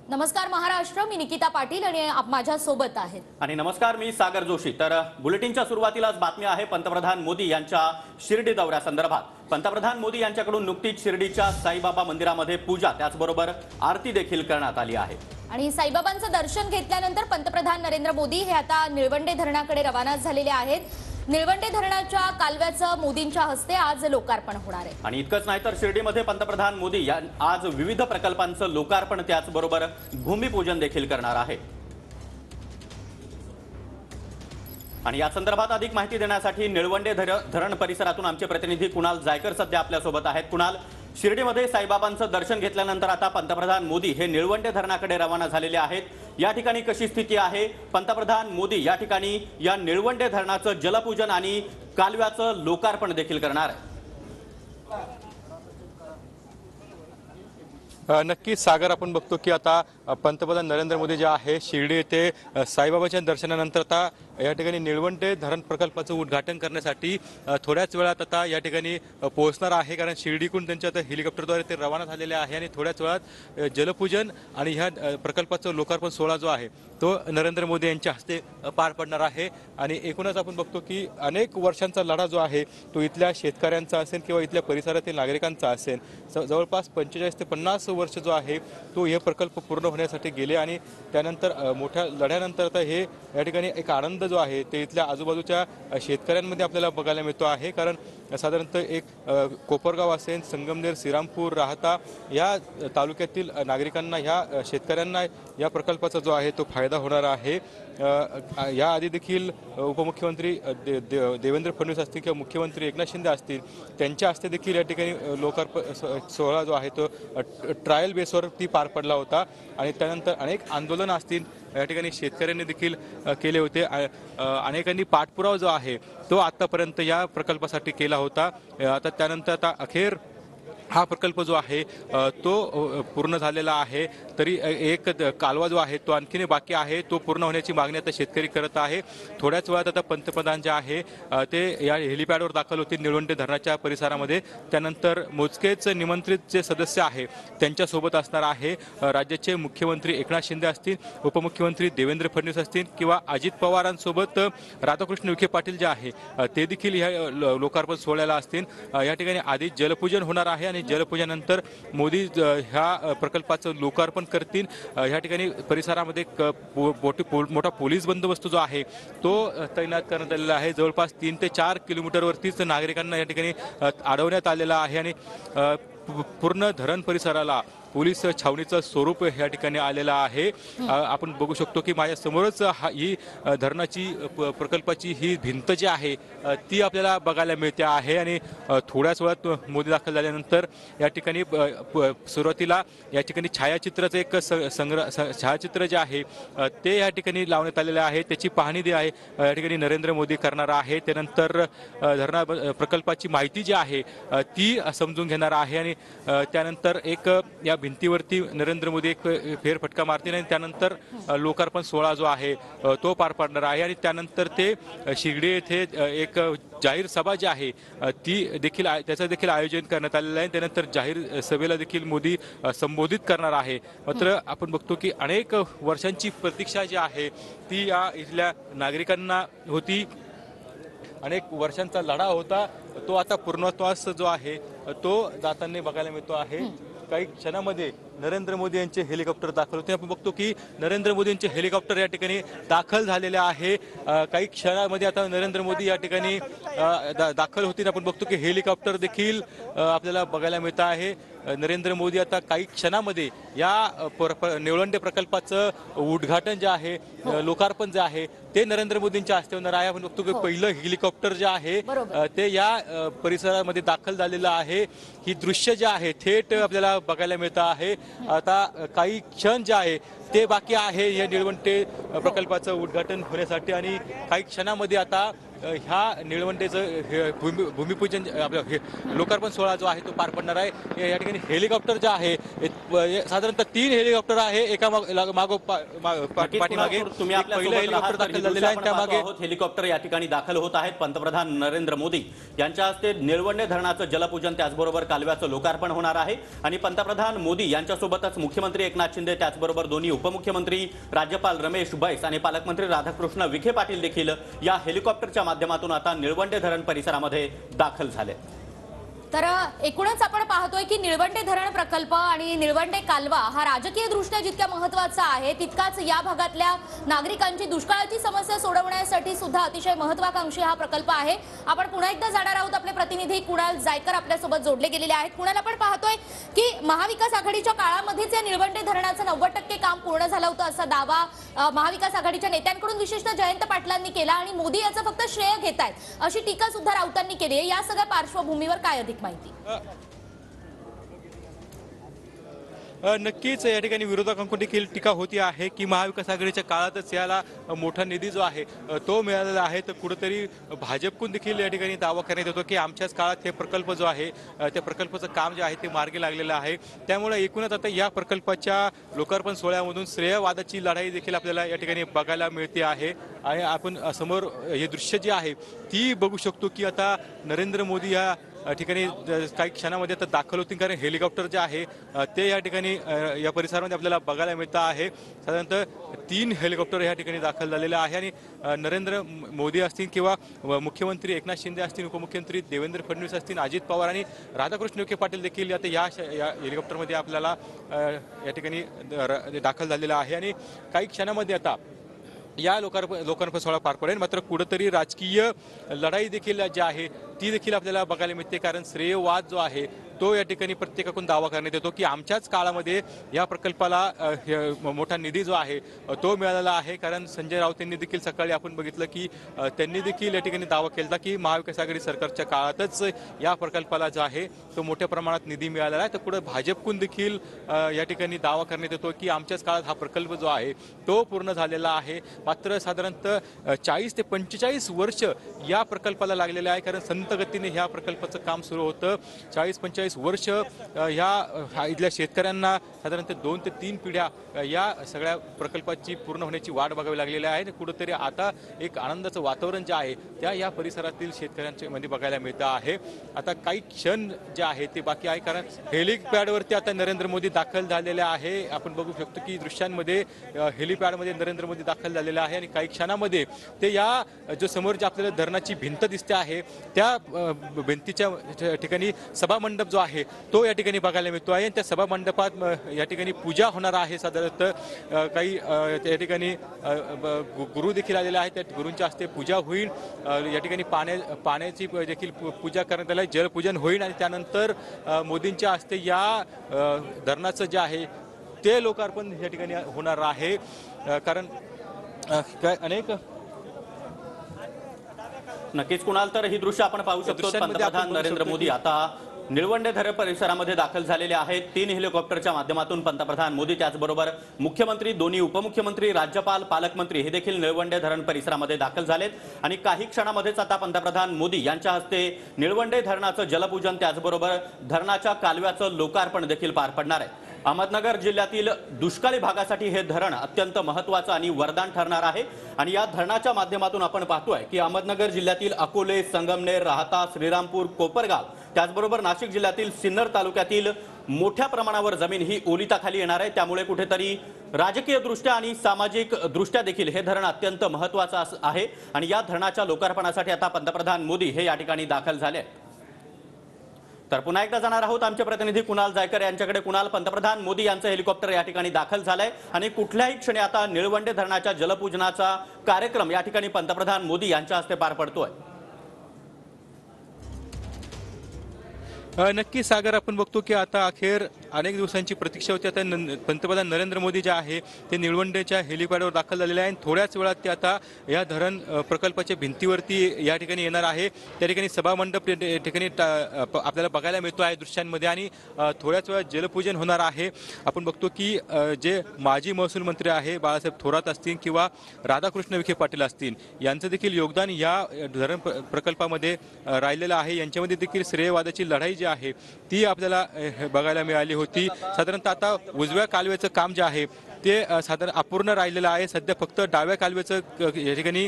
नमस्कार महाराष्ट्र, मी निकिता पाटील आणि माझ्या सोबत आहेत. आणि नमस्कार, मी सागर जोशी. तर बुलेटिनच्या सुरुवातीलाच बातमी आहे पंतप्रधान मोदी यांच्या शिर्डी दौऱ्यासंदर्भात. पंतप्रधान मोदी यांच्याकडून नुकतीच शिर्डीच्या साईबाबा मंदिरामध्ये पूजा त्याचबरोबर आरती देखील करण्यात आली आहे. आणि साईबाबांचं दर्शन घेतल्यानंतर पंतप्रधान नरेंद्र मोदी हे आता निळवंडे धरणाकडे रवाना झालेले आहेत. निळवंडे धरणाच्या कालव्याचं मोदींच्या हस्ते आज लोकार्पण होणार आहे. आणि इतकंच नाही तर शिर्डीमध्ये पंतप्रधान मोदी आज विविध प्रकल्पांचं लोकार्पण त्याचबरोबर भूमिपूजन देखील करणार आहे. आणि या संदर्भात अधिक माहिती देण्यासाठी निळवंडे धरण परिसरातून आमचे प्रतिनिधी कुणाल जायकर सध्या आपल्या सोबत आहेत. कुणाल, शिर्डीमध्ये साईबाबांचं दर्शन घेतल्यानंतर आता पंतप्रधान मोदी हे निळवंडे धरणाकडे रवाना झालेले आहेत. या ठिकाणी कशी स्थिती आहे? पंतप्रधान मोदी या ठिकाणी या निळवंडे धरणाचं जलपूजन आणि कालव्याचं लोकार्पण देखील करणार आहे. नक्कीच सागर, आपण बघतो की आता पंतप्रधान नरेंद्र मोदी जे आहे शिर्डी येथे साईबाबाच्या दर्शनानंतर आता या ठिकाणी निळवंडे धरण प्रकल्पाचं उद्घाटन करण्यासाठी थोड्याच वेळात आता या ठिकाणी पोहोचणार आहे. कारण शिर्डीकडून त्यांच्या आता हेलिकॉप्टरद्वारे ते रवाना झालेले आहे आणि थोड्याच वेळात जलपूजन आणि ह्या प्रकल्पाचं लोकार्पण सोहळा जो आहे तो नरेंद्र मोदी यांच्या हस्ते पार पडणार आहे. आणि एकूणच आपण बघतो की अनेक वर्षांचा लढा जो आहे तो इथल्या शेतकऱ्यांचा असेल किंवा इथल्या परिसरातील नागरिकांचा असेल, जवळपास 45 ते 50 वर्ष जो आहे तो हे प्रकल्प पूर्ण होण्यासाठी गेले. आणि त्यानंतर मोठ्या लढ्यानंतर आता हे या ठिकाणी एक आनंद जो आहे ते इथल्या आजूबाजूच्या शेतकऱ्यांमध्ये आपल्याला बघायला मिळतो आहे. कारण साधारणतः एक कोपरगाव असेल, संगमनेर, श्रीरामपूर, राहता या तालुक्यातील नागरिकांना, ह्या शेतकऱ्यांना या प्रकल्पाचा जो आहे तो फायदा होणार आहे. याआधी देखील उपमुख्यमंत्री देवेंद्र फडणवीस असतील किंवा मुख्यमंत्री एकनाथ शिंदे असतील, त्यांच्या हस्ते देखील या ठिकाणी लोकार्पण सोहळा जो आहे तो ट्रायल बेसवरती पार पडला होता. आणि त्यानंतर अनेक आंदोलनं असतील या ठिकाणी शेतकऱ्यांनी देखील केले होते. अनेकांनी पाठपुरावा जो आहे तो आतापर्यंत या प्रकल्पासाठी केला होता. आता त्यानंतर आता अखेर हा प्रकल्प जो आहे तो पूर्ण झालेला आहे. तरी एक कालवा जो आहे तो आणखीन बाकी आहे, तो पूर्ण होण्याची मागणी आता शेतकरी करत आहे. थोड्याच वेळात आता पंतप्रधान जे आहे ते या हेलिपॅडवर दाखल होतील निळवंडे धरणाच्या परिसरामध्ये. त्यानंतर मोजकेच निमंत्रित जे सदस्य आहे त्यांच्यासोबत असणार आहे. राज्याचे मुख्यमंत्री एकनाथ शिंदे असतील, उपमुख्यमंत्री देवेंद्र फडणवीस असतील किंवा अजित पवारांसोबत राधाकृष्ण विखे पाटील जे आहे ते देखील या लोकार्पण सोहळ्याला असतील. या ठिकाणी आधी जलपूजन होणार आहे आणि जलपूजनानंतर मोदी ह्या प्रकल्पाचं लोकार्पण करतील. ह्या ठिकाणी परिसरामध्ये मोठा पोलीस बंदोबस्त जो आहे तो तैनात करण्यात आलेला आहे. जवळपास 3 ते 4 किलोमीटरवरतीच नागरिकांना या ठिकाणी अडवण्यात आलेला आहे. आणि पूर्ण धरण परिसराला पोलीस छावणीचं स्वरूप या ठिकाणी आलेलं आहे. आपण बघू शकतो की माझ्या समोरच ही धरणाची प्रकल्पाची ही भिंत जी आहे ती आपल्याला बघायला मिळते आहे. आणि थोड्याच वेळात मोदी दाखल झाल्यानंतर या ठिकाणी सुरुवातीला या ठिकाणी छायाचित्राचं एक छायाचित्र जे आहे ते या ठिकाणी लावण्यात आलेलं आहे. त्याची पाहणी जी आहे या ठिकाणी नरेंद्र मोदी करणार आहे. त्यानंतर धरणा प्रकल्पाची माहिती जी आहे ती समजून घेणार आहे. आणि त्यानंतर एक या भिंतीवरती नरेंद्र मोदी एक फेरफटका मारतील आणि त्यानंतर लोकार्पण सोहळा जो आहे तो पार पाडणार आहे. आणि त्यानंतर ते शिर्डी येथे एक जाहीर सभा जी आहे ती देखील त्याचं देखील आयोजन करण्यात आलेलं आहे. त्यानंतर जाहीर सभेला देखील मोदी संबोधित करणार आहे. मात्र आपण बघतो की अनेक वर्षांची प्रतीक्षा जी आहे ती या इथल्या नागरिकांना होती. अनेक वर्षांचा लढा होता तो आता पूर्णत्वास जो आहे तो जाताना बघायला मिळतो आहे. काही क्षणामध्ये नरेंद्र मोदी यांचे हेलिकॉप्टर दाखल होते. आपण बघतो की नरेंद्र मोदी यांचे हेलिकॉप्टर या ठिकाणी दाखल झालेले आहे. काही क्षणामध्ये आता नरेंद्र मोदी या ठिकाणी दाखल होतील. आपण बघतो की हेलिकॉप्टर देखील आपल्याला बघायला मिळत आहे. नरेंद्र मोदी आता काही क्षणामध्ये या निळवंडे प्रकल्पाचं उद्घाटन जे आहे, लोकार्पण जे आहे ते नरेंद्र मोदींच्या हस्ते होणार आहे. आपण बघतो की पहिलं हेलिकॉप्टर जे आहे ते या परिसरामध्ये दाखल झालेलं आहे. ही दृश्य जे आहे थेट आपल्याला बघायला मिळत आहे. आता काही क्षण जे आहे ते बाकी आहे या निळवंडे प्रकल्पाचं उद्घाटन होण्यासाठी. आणि काही क्षणामध्ये आता ह्या निळवंडेचं भूमिपूजन आपलं लोकार्पण सोहळा जो आहे तो पार पडणार आहे। या ठिकाणी हेलिकॉप्टर जे आहे साधारणतः 3 हेलिकॉप्टर आहे, एका पाठीमागे तुम्ही एक आपल्या पहिलं हेलिकॉप्टर दाखल झालेलं आहे, त्यामागे हेलिकॉप्टर या ठिकाणी दाखल होत आहेत। पंतप्रधान नरेंद्र मोदी यांच्या हस्ते निळवंडे धरणाचं जलपूजन त्याचबरोबर कालव्याचं लोकार्पण होणार आहे आणि पंतप्रधान मोदी यांच्यासोबतच मुख्यमंत्री एकनाथ शिंदे, त्याचबरोबर दोन्ही उपमुख्यमंत्री राज्यपाल रमेश बैस आणि पालकमंत्री राधाकृष्ण विखे पाटील देखील या हेलिकॉप्टरच्या माध्यमातून आता निळवंडे धरण परिसरामध्ये दाखल झाले। तर एकूणच आपण पाहतोय की निळवंडे धरण प्रकल्प आणि निळवंडे कालवा हा राजकीय दृष्ट्या जितक्या महत्त्वाचा आहे तितकाच या भागातल्या नागरिकांची दुष्काळाची समस्या सोडवण्यासाठी सुद्धा अतिशय महत्त्वाकांक्षी हा प्रकल्प आहे। आपण पुन्हा एकदा जाणार आहोत, आपले प्रतिनिधी कुणाल जायकर आपल्यासोबत जोडले गेलेले आहेत। कुणाल, आपण पाहतोय की महाविकास आघाडीच्या काळामध्येच या निळवंडे धरणाचं 90% काम पूर्ण झालं होतं असा दावा महाविकास आघाडीच्या नेत्यांकडून विशेषतः जयंत पाटलांनी केला आणि मोदी याचं फक्त श्रेय घेत आहेत अशी टीका सुद्धा राऊतांनी केली आहे। या सगळ्या पार्श्वभूमीवर काय अधिक माहिती? नक्कीच या ठिकाणी विरोधकांकडून देखील टीका होती आहे की महाविकास आघाडीच्या काळातच याला मोठा निधी जो आहे तो मिळालेला आहे, तर कुठेतरी भाजपकडून देखील या ठिकाणी दावा करण्यात येतो की आमच्याच काळात हे प्रकल्प जो आहे त्या प्रकल्पाचं काम जे आहे ते मार्गी लागलेलं आहे। त्यामुळे एकूणच आता या प्रकल्पाच्या लोकार्पण सोहळ्यामधून श्रेयवादाची लढाई देखील आपल्याला या ठिकाणी बघायला मिळते आहे। आणि आपण समोर हे दृश्य जे आहे ती बघू शकतो की आता नरेंद्र मोदी या ठिकाणी काही क्षणामध्ये आता दाखल होतील, कारण हेलिकॉप्टर जे आहे ते या ठिकाणी या परिसरामध्ये आपल्याला बघायला मिळतं आहे। साधारणतः 3 हेलिकॉप्टर या ठिकाणी दाखल झालेले आहे आणि नरेंद्र मोदी असतील किंवा मुख्यमंत्री एकनाथ शिंदे असतील, उपमुख्यमंत्री देवेंद्र फडणवीस असतील, अजित पवार आणि राधाकृष्ण विखे पाटील देखील आता या हेलिकॉप्टरमध्ये आपल्याला या ठिकाणी दाखल झालेला आहे आणि काही क्षणामध्ये आता या लोकार्पण सोहळा पार पडेल। मात्र कुठेतरी राजकीय लढाई देखील जी आहे ती देखील आपल्याला बघायला मिळते, कारण श्रेयवाद जो आहे तो या ठिकाणी प्रत्येकाकडून दावा करण्यात येतो की आमच्याच काळामध्ये या प्रकल्पाला मोठा निधी जो आहे तो मिळालेला आहे। कारण संजय राऊत यांनी देखील सकाळी आपण बघितलं की त्यांनी देखील या ठिकाणी दावा केला की महाविकास आघाडी सरकारच्या काळातच या प्रकल्पाला जो आहे तो मोठ्या प्रमाणात निधी मिळालेला आहे। तर पुढे भाजपकडून देखील या ठिकाणी दावा करण्यात येतो की आमच्याच काळात हा प्रकल्प जो आहे तो पूर्ण झालेला आहे। मात्र साधारणतः 40 ते 45 वर्ष या प्रकल्पाला लागलेले आहे, कारण संत गतीने ह्या प्रकल्पाचं काम सुरू होतं। 40-45 वर्ष ह्या इथल्या शेतकऱ्यांना साधारणतः 2 ते 3 पिढ्या या सगळ्या प्रकल्पाची पूर्ण होण्याची वाट बघावी लागलेली आहे। कुठेतरी आता एक आनंदाचं वातावरण जे आहे त्या या परिसरातील शेतकऱ्यांच्या मध्ये बघायला मिळतं आहे। आता काही क्षण जे आहे ते बाकी आहे, कारण हेलिपॅडवरती आता नरेंद्र मोदी दाखल झालेले आहे। आपण बघू शकतो की दृश्यांमध्ये हेलिपॅडमध्ये नरेंद्र मोदी दाखल झालेले आहे आणि काही क्षणामध्ये ते या जो समोर जे आपल्याला धरणाची भिंत दिसते आहे त्या भिंतीच्या ठिकाणी सभामंडप जो आहे तो या ठिकाणी बघायला मिळतो आहे। त्या सभा मंडपात या ठिकाणी पूजा होणार आहे। साधारणतः काही या ठिकाणी गुरु देखील आलेले आहेत, त्या गुरूंच्या हस्ते पूजा होईल। या ठिकाणी पाण्याची देखील पूजा करण्यात आली, जलपूजन होईल आणि त्यानंतर मोदींच्या हस्ते या धरणाचं जे आहे ते लोकार्पण या ठिकाणी होणार आहे। कारण अनेक नक्कीच कुणाल, तर ही दृश्य आपण पाहू शकतो। पंतप्रधान नरेंद्र मोदी आता निळवंडे धरण परिसरामध्ये दाखल झालेले आहेत। 3 हेलिकॉप्टरच्या माध्यमातून पंतप्रधान मोदी, त्याचबरोबर मुख्यमंत्री, दोन्ही उपमुख्यमंत्री, राज्यपाल, पालकमंत्री हे देखील निळवंडे धरण परिसरामध्ये दाखल झालेत आणि काही क्षणामध्येच आता पंतप्रधान मोदी यांच्या हस्ते निळवंडे धरणाचं जलपूजन, त्याचबरोबर धरणाच्या कालव्याचं लोकार्पण देखील पार पडणार आहे। अहमदनगर जिल्ह्यातील दुष्काळी भागासाठी हे धरण अत्यंत महत्त्वाचं आणि वरदान ठरणार आहे आणि या धरणाच्या माध्यमातून आपण पाहतोय की अहमदनगर जिल्ह्यातील अकोले, संगमनेर, राहाता, श्रीरामपूर, कोपरगाव, त्याचबरोबर नाशिक जिल्ह्यातील सिन्नर तालुक्यातील मोठ्या प्रमाणावर जमीन ही ओलिताखाली येणार आहे। त्यामुळे कुठेतरी राजकीय दृष्ट्या आणि सामाजिक दृष्ट्या देखील हे धरण अत्यंत महत्त्वाचं आहे आणि या धरणाच्या लोकार्पणासाठी आता पंतप्रधान मोदी हे या ठिकाणी दाखल झाले आहेत। तर पुन्हा एकदा जाणार आहोत आमचे प्रतिनिधी कुणाल जायकर यांच्याकडे। कुणाल, पंतप्रधान मोदी यांचं हेलिकॉप्टर या ठिकाणी दाखल झालंय आणि कुठल्याही क्षणी आता निळवंडे धरणाच्या जलपूजनाचा कार्यक्रम या ठिकाणी पंतप्रधान मोदी यांच्या हस्ते पार पडतोय। नक्की सागर, आपण बघतो की आता अखेर अनेक दिवसांची प्रतीक्षा होती. आता पंतप्रधान नरेंद्र मोदी जे आहे ते निळवंडेच्या हेलिपॅडवर दाखल झालेले आहे. थोड्याच वेळात ते आता या धरण प्रकल्पाच्या भिंतीवरती या ठिकाणी येणार आहे. त्या ठिकाणी सभामंडप ठिकाणी आपल्याला बघायला मिळतो आहे दृश्यांमध्ये, आणि थोड्याच वेळात जलपूजन होणार आहे. आपण बघतो की जे माजी महसूल मंत्री आहे बाळासाहेब थोरात असतील किंवा राधाकृष्ण विखे पाटील असतील, यांचं देखील योगदान या धरण प्रकल्पामध्ये राहिलेलं आहे. यांच्यामध्ये देखील श्रेयवादाची लढाई जी आहे ती आपल्याला बघायला मिळाली होती. साधारणतः आता उजव्या कालव्याचं काम जे आहे ते साधारण अपूर्ण राहिलेलं आहे. सध्या फक्त डाव्या कालव्याचं या ठिकाणी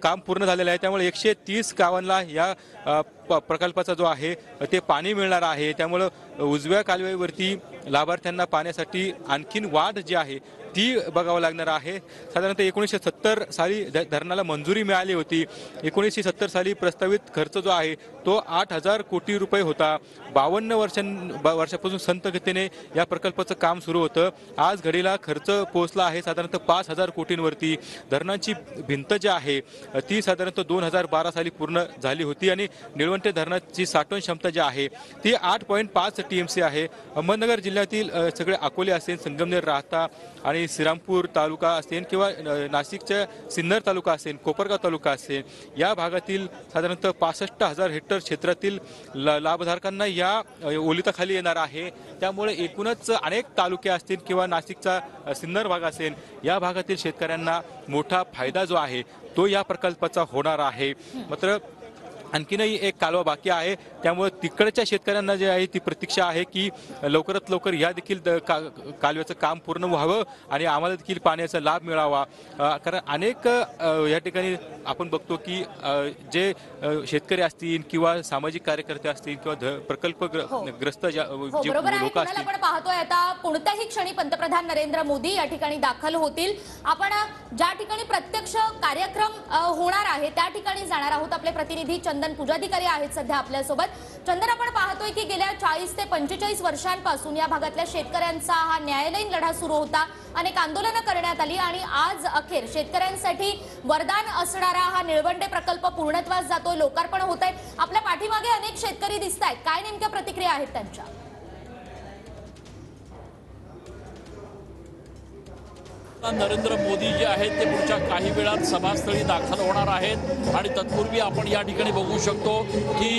काम पूर्ण झालेलं आहे. त्यामुळे 130 गावांना या प्रकल्पाचा जो आहे ते पाणी मिळणार आहे. त्यामुळं उजव्या कालव्यावरती लाभार्थ्यांना पाण्यासाठी आणखीन वाढ जी आहे ती बघावं लागणार आहे. साधारणतः 1970 साली धरणाला मंजुरी मिळाली होती. 1970 साली प्रस्तावित खर्च जो आहे तो 8,000 कोटी रुपये होता. 52 वर्षापासून संत गतीने या प्रकल्पाचं काम सुरू होतं. आज घडीला खर्च पोहोचला आहे साधारणतः 5,000 कोटींवरती. धरणाची भिंत जी आहे ती साधारणतः 2012 साली पूर्ण झाली होती, आणि निळवंडे धरणाची साठवण क्षमता जी आहे ती 8.5 TMC आहे. अहमदनगर जिल्ह्यातील सगळे अकोले असेल, संगमनेर, राहता आणि श्रीरामपूर तालुका असेल किंवा नाशिकच्या सिन्नर तालुका असेल, कोपरगाव तालुका असेल, या भागातील साधारणतः 65,000 हेक्टर क्षेत्रातील लाभधारकांना या ओलिताखाली येणार आहे. त्यामुळे एकूणच अनेक तालुके असतील किंवा नाशिकचा सिन्नर भाग असेल, या भागातील शेतकऱ्यांना मोठा फायदा जो आहे तो या प्रकल्पाचा होणार आहे. मात्र आणखीनही एक कालवा बाकी आहे. त्यामुळे तिकडच्या शेतकऱ्यांना जे आहे ती प्रतीक्षा आहे की लवकरात लवकर या देखील कालव्याचं काम पूर्ण व्हावं आणि आम्हाला देखील पाण्याचा लाभ मिळावा. कारण अनेक या ठिकाणी आपण बघतो की जे शेतकरी असतील किंवा सामाजिक कार्यकर्ते असतील किंवा प्रकल्पग्रस्त जे लोक असतील, आपण पाहतोय आता कोणत्याही क्षणी पंतप्रधान नरेंद्र मोदी या ठिकाणी दाखल होतील. आपण ज्या ठिकाणी प्रत्यक्ष कार्यक्रम होणार आहे त्या ठिकाणी जाणार आहोत. आपले प्रतिनिधी चंदन पुजाधिकारी आहेत सध्या आपल्यासोबत. चंदन, आपण पाहतोय की गेल्या 40 ते 45 वर्षांपासून या भागातल्या शेतकऱ्यांचा हा न्यायालयीन लढा सुरू होता. अनेक आंदोलनं करण्यात आली आणि आज अखेर शेतकऱ्यांसाठी वरदान असणारा हा निळवंडे प्रकल्प पूर्णत्वास जातोय, लोकार्पण होत आहे. आपल्या पाठीमागे अनेक शेतकरी दिसत आहेत, काय नेमक्या प्रतिक्रिया आहेत त्यांच्या? नरेंद्र मोदी जे आहेत ते पुढच्या काही वेळात सभास्थळी दाखल होणार आहेत आणि तत्पूर्वी आपण या ठिकाणी बघू शकतो की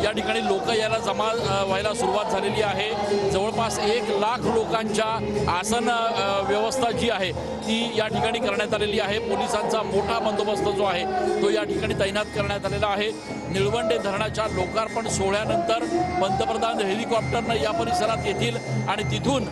या ठिकाणी लोक यायला जमा व्हायला सुरुवात झालेली आहे. जवळपास 1 लाख लोकांच्या आसन व्यवस्था जी आहे ती या ठिकाणी करण्यात आलेली आहे. पोलिसांचा मोठा बंदोबस्त जो आहे तो या ठिकाणी तैनात करण्यात आलेला आहे. निळवंडे धरणाच्या लोकार्पण सोहळ्यानंतर पंतप्रधान हेलिकॉप्टरनं या परिसरात येतील आणि तिथून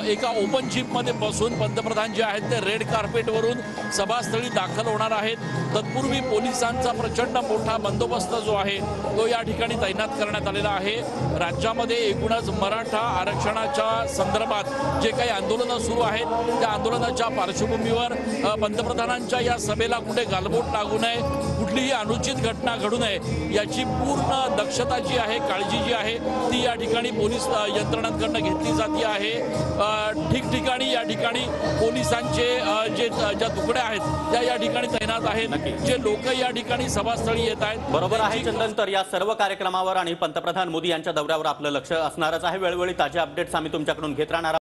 एका ओपन जीपमध्ये बसून पंतप्रधान जे आहेत ते रेड कार्पेटवरून सभास्थळी दाखल होणार आहेत. तत्पूर्वी पोलिसांचा प्रचंड मोठा बंदोबस्त जो आहे तो या ठिकाणी तैनात करण्यात आलेला आहे. राज्यामध्ये एकूणच मराठा आरक्षणाच्या संदर्भात जे काही आंदोलनं सुरू आहेत त्या आंदोलनाच्या पार्श्वभूमीवर पंतप्रधानांच्या या सभेला कुठे गालबोट लागू नये, कुठलीही अनुचित घटना घडू नये याची पूर्ण दक्षता जी आहे, काळजी जी आहे ती या ठिकाणी पोलीस यंत्रणांकडून घेतली जाते आहे. ठिकठिकाणी या ठिकाणी पोलिसांचे ज्या तुकड्या आहेत त्या या ठिकाणी तैनात आहेत. जे लोक या ठिकाणी सभास्थळी येत आहेत. बरोबर आहे चंदन, तर या सर्व कार्यक्रमावर आणि पंतप्रधान मोदी यांच्या दौऱ्यावर आपलं लक्ष असणारच आहे. वेळोवेळी ताजे अपडेट्स आम्ही तुमच्याकडून घेत राहणार.